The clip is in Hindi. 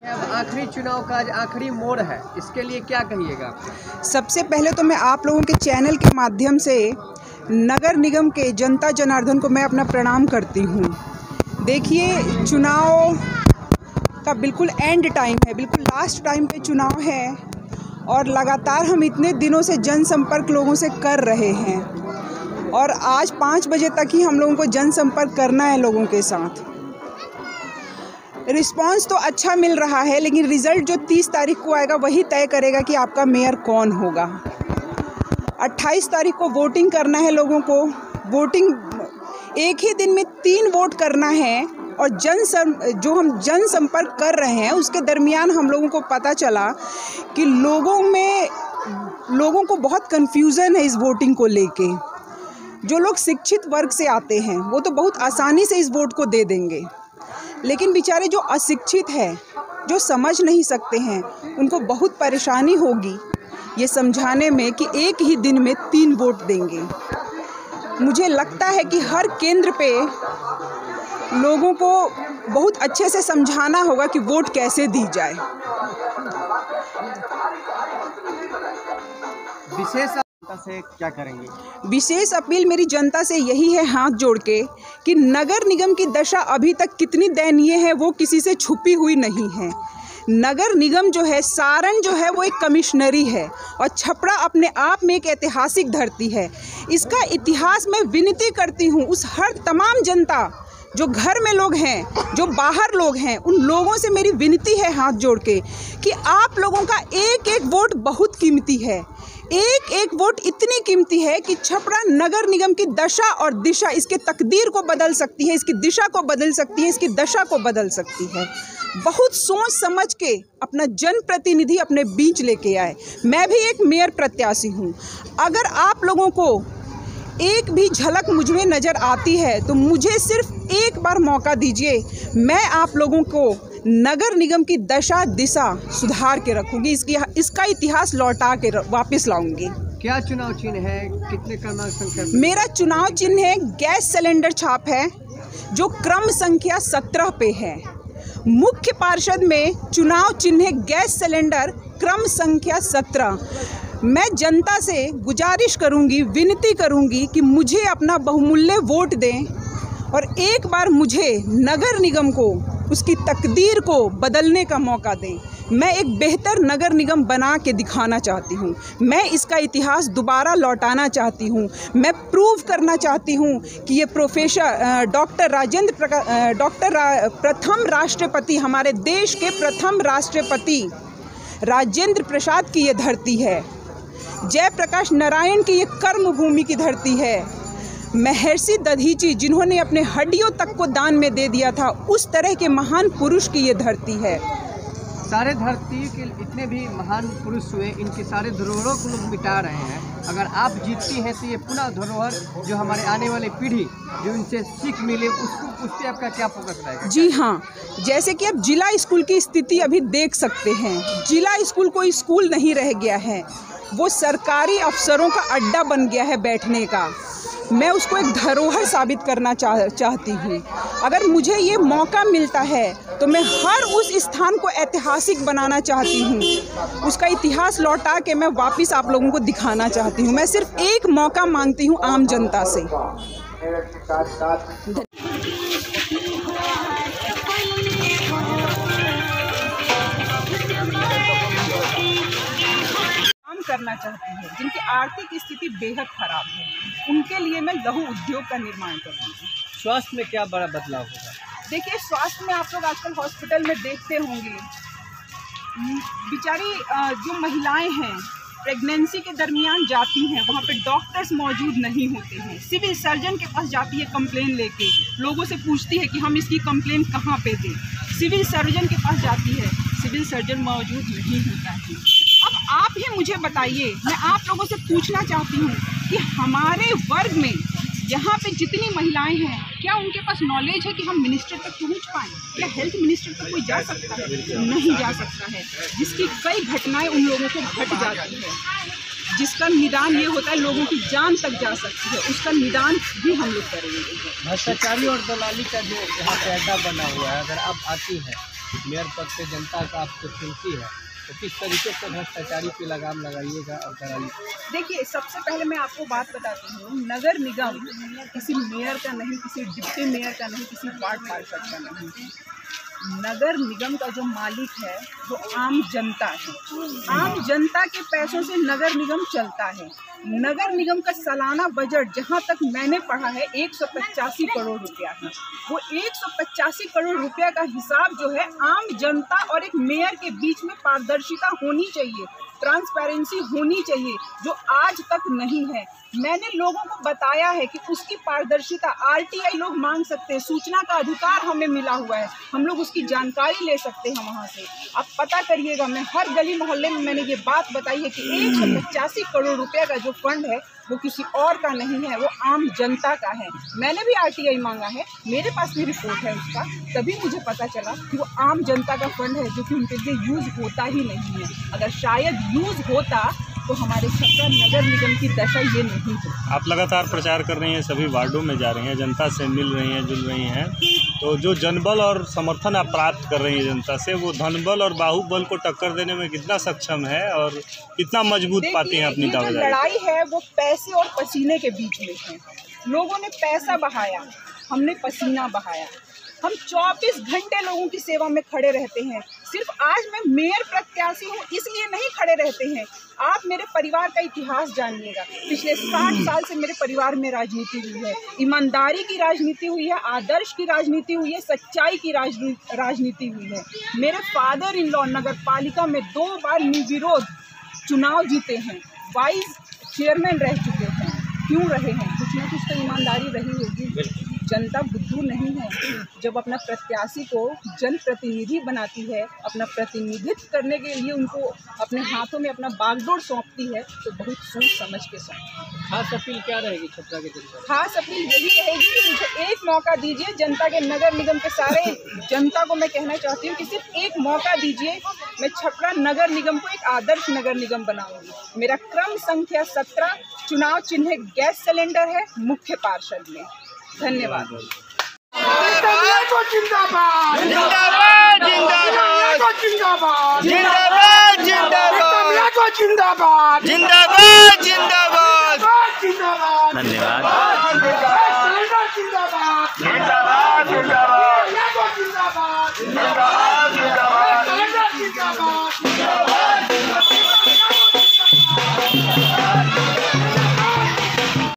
अब आखिरी चुनाव का आज आखिरी मोड़ है, इसके लिए क्या कहिएगा? सबसे पहले तो मैं आप लोगों के चैनल के माध्यम से नगर निगम के जनता जनार्दन को मैं अपना प्रणाम करती हूँ। देखिए, चुनाव का बिल्कुल एंड टाइम है, बिल्कुल लास्ट टाइम पे चुनाव है और लगातार हम इतने दिनों से जनसंपर्क लोगों से कर रहे हैं और आज 5 बजे तक ही हम लोगों को जनसंपर्क करना है लोगों के साथ। रिस्पांस तो अच्छा मिल रहा है, लेकिन रिज़ल्ट जो 30 तारीख को आएगा वही तय करेगा कि आपका मेयर कौन होगा। 28 तारीख को वोटिंग करना है लोगों को। वोटिंग एक ही दिन में 3 वोट करना है और जो हम जनसंपर्क कर रहे हैं उसके दरमियान हम लोगों को पता चला कि लोगों को बहुत कन्फ्यूज़न है इस वोटिंग को लेके। जो लोग शिक्षित वर्ग से आते हैं वो तो बहुत आसानी से इस वोट को दे देंगे, लेकिन बेचारे जो अशिक्षित हैं, जो समझ नहीं सकते हैं, उनको बहुत परेशानी होगी ये समझाने में कि एक ही दिन में 3 वोट देंगे। मुझे लगता है कि हर केंद्र पे लोगों को बहुत अच्छे से समझाना होगा कि वोट कैसे दी जाए। विशेष जनता से क्या करेंगे? विशेष अपील मेरी जनता से यही है, हाथ जोड़ के, कि नगर निगम की दशा अभी तक कितनी दयनीय है वो किसी से छुपी हुई नहीं है। नगर निगम जो है, सारण जो है वो एक कमिश्नरी है और छपरा अपने आप में एक ऐतिहासिक धरती है। इसका इतिहास मैं विनती करती हूँ उस हर तमाम जनता, जो घर में लोग हैं, जो बाहर लोग हैं, उन लोगों से मेरी विनती है हाथ जोड़ के कि आप लोगों का एक एक वोट बहुत कीमती है। एक एक वोट इतनी कीमती है कि छपरा नगर निगम की दशा और दिशा, इसके तकदीर को बदल सकती है, इसकी दिशा को बदल सकती है, इसकी दशा को बदल सकती है। बहुत सोच समझ के अपना जनप्रतिनिधि अपने बीच लेके आए। मैं भी एक मेयर प्रत्याशी हूँ। अगर आप लोगों को एक भी झलक मुझ में नज़र आती है तो मुझे सिर्फ एक बार मौका दीजिए, मैं आप लोगों को नगर निगम की दशा दिशा सुधार के रखूंगी, इसका इतिहास लौटा के वापस लाऊंगी। क्या चुनाव चिन्ह है? कितने क्रमांक संख्या? मेरा चुनाव चिन्ह है गैस सिलेंडर छाप है, जो क्रम संख्या 17 पे है। मुख्य पार्षद में चुनाव चिन्ह है गैस सिलेंडर क्रम संख्या 17। मैं जनता से गुजारिश करूंगी, विनती करूंगी कि मुझे अपना बहुमूल्य वोट दें और एक बार मुझे नगर निगम को उसकी तकदीर को बदलने का मौका दें। मैं एक बेहतर नगर निगम बना के दिखाना चाहती हूँ। मैं इसका इतिहास दोबारा लौटाना चाहती हूँ। मैं प्रूव करना चाहती हूँ कि ये प्रोफेसर प्रथम राष्ट्रपति, हमारे देश के प्रथम राष्ट्रपति राजेंद्र प्रसाद की ये धरती है। जयप्रकाश नारायण की ये कर्म भूमि की धरती है। महर्षि दधीची, जिन्होंने अपने हड्डियों तक को दान में दे दिया था, उस तरह के महान पुरुष की ये धरती है। सारे धरती के इतने भी महान पुरुष हुए, इनके सारे धरोहरों को लोग मिटा रहे हैं। अगर आप जीतती हैं तो ये पुनः धरोहर जो हमारे आने वाली पीढ़ी जो इनसे सीख मिले उस पर आपका क्या फोकस रहेगा? जी हाँ, जैसे कि आप जिला स्कूल की स्थिति अभी देख सकते हैं। जिला स्कूल कोई स्कूल नहीं रह गया है, वो सरकारी अफसरों का अड्डा बन गया है बैठने का। मैं उसको एक धरोहर साबित करना चाहती हूँ। अगर मुझे ये मौका मिलता है तो मैं हर उस स्थान को ऐतिहासिक बनाना चाहती हूँ। उसका इतिहास लौटा के मैं वापस आप लोगों को दिखाना चाहती हूँ। मैं सिर्फ एक मौका मांगती हूँ आम जनता से। करना चाहती है, जिनकी आर्थिक स्थिति बेहद खराब है, उनके लिए मैं लघु उद्योग का निर्माण करूँगी। स्वास्थ्य में क्या बड़ा बदलाव होगा? देखिए, स्वास्थ्य में आप लोग आजकल हॉस्पिटल में देखते होंगे, बेचारी जो महिलाएं हैं प्रेगनेंसी के दरमियान जाती हैं, वहाँ पे डॉक्टर्स मौजूद नहीं होते हैं। सिविल सर्जन के पास जाती है कंप्लेन लेके, लोगों से पूछती है कि हम इसकी कंप्लेन कहाँ पे दें। सिविल सर्जन के पास जाती है, सिविल सर्जन मौजूद नहीं होता है। अब आप ही मुझे बताइए, मैं आप लोगों से पूछना चाहती हूँ कि हमारे वर्ग में यहाँ पे जितनी महिलाएं हैं, क्या उनके पास नॉलेज है कि हम मिनिस्टर तक पहुँच पाएँ? क्या हेल्थ मिनिस्टर तक कोई जा सकता है? नहीं जा सकता है, जिसकी कई घटनाएं उन लोगों को घट जाती है, जिसका निदान ये होता है लोगों की जान तक जा सकती है, उसका निदान भी हम लोग करेंगे। भ्रष्टाचारी और दलाली का जो यहाँ पे अड्डा बना हुआ है, अगर आप आती हैं मेयर पद पे जनता का आपको चुनती है, तो किस तरीके से भ्रष्टाचारी पे लगाम लगाइएगा और कराइए? देखिए, सबसे पहले मैं आपको बात बताती हूँ, नगर निगम किसी मेयर का नहीं, किसी डिप्टी मेयर का नहीं, किसी वार्ड पार्षद का नहीं है। नगर निगम का जो मालिक है वो आम जनता है। आम जनता के पैसों से नगर निगम चलता है। नगर निगम का सालाना बजट जहां तक मैंने पढ़ा है 185 करोड़ रुपया है। वो 185 करोड़ रुपया का हिसाब जो है आम जनता और एक मेयर के बीच में पारदर्शिता होनी चाहिए, ट्रांसपेरेंसी होनी चाहिए, जो आज तक नहीं है। मैंने लोगों को बताया है कि उसकी पारदर्शिता आरटीआई लोग मांग सकते हैं, सूचना का अधिकार हमें मिला हुआ है, हम लोग उसकी जानकारी ले सकते हैं वहाँ से। आप पता करिएगा, मैं हर गली मोहल्ले में मैंने ये बात बताई है कि 185 करोड़ रुपया का जो फंड है वो किसी और का नहीं है, वो आम जनता का है। मैंने भी आरटीआई मांगा है, मेरे पास भी रिपोर्ट है उसका, तभी मुझे पता चला कि वो आम जनता का फंड है जो कि उनके लिए यूज़ होता ही नहीं है। अगर शायद यूज़ होता तो हमारे छपरा नगर निगम की दशा ये नहीं है। आप लगातार प्रचार कर रही हैं, सभी वार्डों में जा रही हैं, जनता से मिल रही हैं, जुल रही हैं, तो जो जनबल और समर्थन आप प्राप्त कर रही हैं जनता से, वो धनबल और बाहुबल को टक्कर देने में कितना सक्षम है और कितना मजबूत पाती हैं अपनी दावेदारी? लड़ाई है वो पैसे और पसीने के बीच में है। लोगों ने पैसा बहाया, हमने पसीना बहाया। हम 24 घंटे लोगों की सेवा में खड़े रहते हैं। सिर्फ आज मैं मेयर प्रत्याशी हूँ इसलिए नहीं खड़े रहते हैं। आप मेरे परिवार का इतिहास जानिएगा। पिछले 60 साल से मेरे परिवार में राजनीति हुई है, ईमानदारी की राजनीति हुई है, आदर्श की राजनीति हुई है, सच्चाई की राजनीति हुई है। मेरे फादर इन लॉ नगर पालिका में 2 बार निर्विरोध चुनाव जीते हैं, वाइस चेयरमैन रह चुके हैं। क्यों रहे हैं? कुछ ना कुछ तो ईमानदारी रही होगी। जनता बुद्धू नहीं है। जब अपना प्रत्याशी को जनप्रतिनिधि बनाती है, अपना प्रतिनिधित्व करने के लिए उनको अपने हाथों में अपना बागडोर सौंपती है, तो बहुत सोच समझ के सौंपती है। खास अपील क्या रहेगी छपरा के जनता? खास अपील यही रहेगी कि मुझे एक मौका दीजिए। जनता के नगर निगम के सारे जनता को मैं कहना चाहती हूँ कि सिर्फ एक मौका दीजिए। मैं छपरा नगर निगम को एक आदर्श नगर निगम बनाऊंगी। मेरा क्रम संख्या 17, चुनाव चिन्ह गैस सिलेंडर है, मुख्य पार्षद में। धन्यवाद। जिंदाबाद जिंदाबाद जिंदाबाद जिंदाबाद जिंदाबाद जिंदाबाद जिंदाबाद जिंदाबाद धन्यवाद।